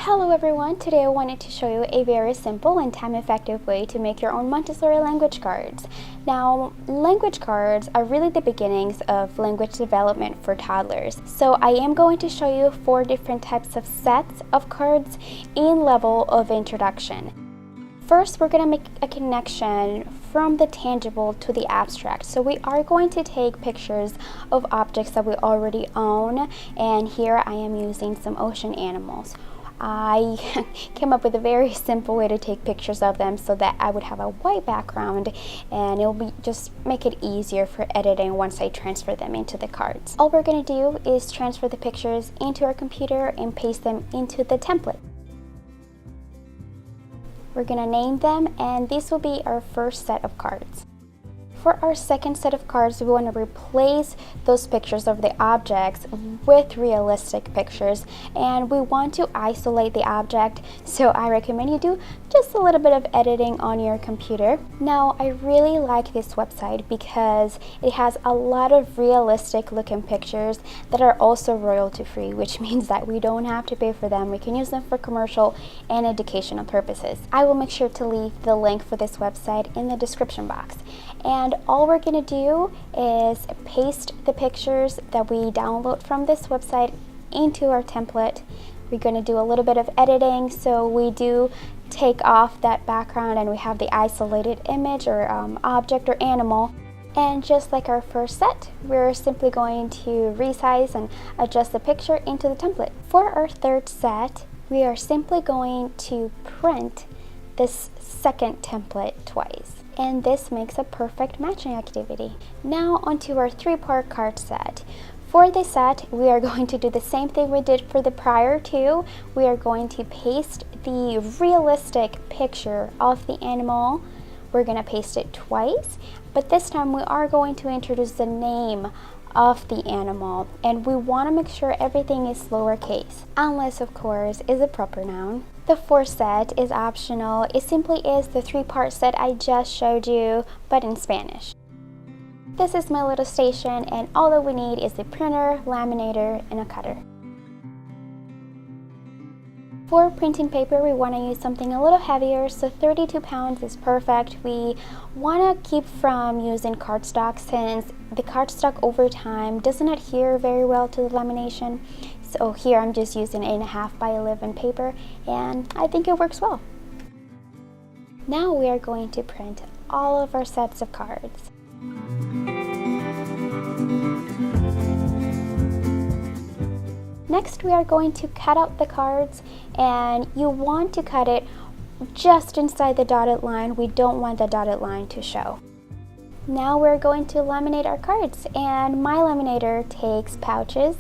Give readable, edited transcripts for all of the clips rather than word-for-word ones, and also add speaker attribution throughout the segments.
Speaker 1: Hello everyone, today I wanted to show you a very simple and time-effective way to make your own Montessori language cards. Now, language cards are really the beginnings of language development for toddlers. So I am going to show you 4 different types of sets of cards in level of introduction. First, we're going to make a connection from the tangible to the abstract. So we are going to take pictures of objects that we already own, and here I am using some ocean animals. I came up with a very simple way to take pictures of them so that I would have a white background and it will just make it easier for editing once I transfer them into the cards. All we're going to do is transfer the pictures into our computer and paste them into the template. We're going to name them, and these will be our first set of cards. For our second set of cards, we want to replace those pictures of the objects with realistic pictures, and we want to isolate the object, so I recommend you do just a little bit of editing on your computer. Now, I really like this website because it has a lot of realistic looking pictures that are also royalty free, which means that we don't have to pay for them. We can use them for commercial and educational purposes. I will make sure to leave the link for this website in the description box. And all we're going to do is paste the pictures that we download from this website into our template. We're going to do a little bit of editing, so we do take off that background and we have the isolated image or object or animal. And just like our first set, we're simply going to resize and adjust the picture into the template. For our third set, we are simply going to print this second template twice. And this makes a perfect matching activity. Now onto our 3-part card set. For this set, we are going to do the same thing we did for the prior 2. We are going to paste the realistic picture of the animal. We're going to paste it twice, but this time we are going to introduce the name of the animal, and we want to make sure everything is lowercase, unless of course is a proper noun. The fourth set is optional. It simply is the 3-part set I just showed you, but in Spanish. This is my little station, and all that we need is a printer, laminator, and a cutter. For printing paper, we want to use something a little heavier, so 32 pounds is perfect. We want to keep from using cardstock since the cardstock over time doesn't adhere very well to the lamination. So here I'm just using 8.5 by 11 paper, and I think it works well. Now we are going to print all of our sets of cards. Next, we are going to cut out the cards, and you want to cut it just inside the dotted line. We don't want the dotted line to show. Now we're going to laminate our cards, and my laminator takes pouches.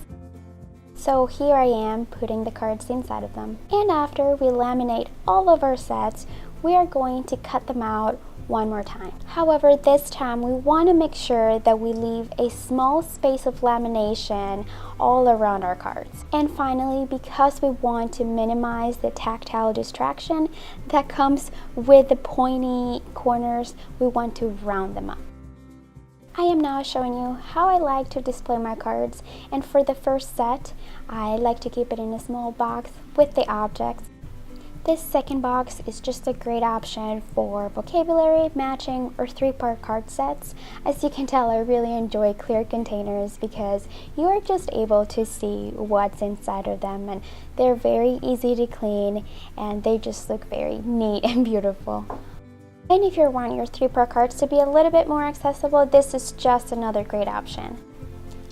Speaker 1: So here I am putting the cards inside of them. And after we laminate all of our sets, we are going to cut them out one more time. However, this time we want to make sure that we leave a small space of lamination all around our cards. And finally, because we want to minimize the tactile distraction that comes with the pointy corners, we want to round them up. I am now showing you how I like to display my cards, and for the first set, I like to keep it in a small box with the objects. This second box is just a great option for vocabulary, matching, or 3-part card sets. As you can tell, I really enjoy clear containers because you are just able to see what's inside of them, and they're very easy to clean and they just look very neat and beautiful. And if you want your 3-part cards to be a little bit more accessible, this is just another great option.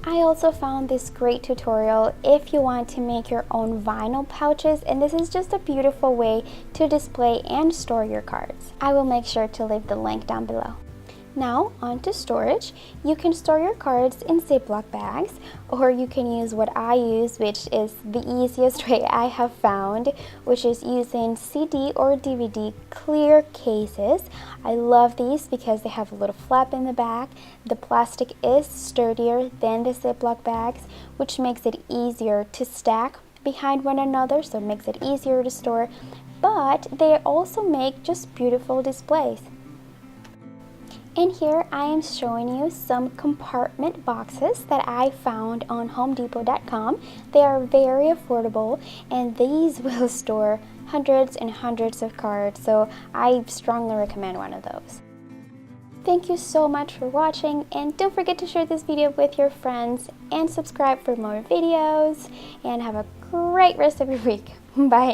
Speaker 1: I also found this great tutorial if you want to make your own vinyl pouches, and this is just a beautiful way to display and store your cards. I will make sure to leave the link down below. Now, on to storage. You can store your cards in Ziploc bags, or you can use what I use, which is the easiest way I have found, which is using CD or DVD clear cases. I love these because they have a little flap in the back. The plastic is sturdier than the Ziploc bags, which makes it easier to stack behind one another, so it makes it easier to store, but they also make just beautiful displays. And here I am showing you some compartment boxes that I found on homedepot.com. They are very affordable and these will store hundreds and hundreds of cards, so I strongly recommend one of those. Thank you so much for watching, and don't forget to share this video with your friends and subscribe for more videos, and have a great rest of your week. Bye!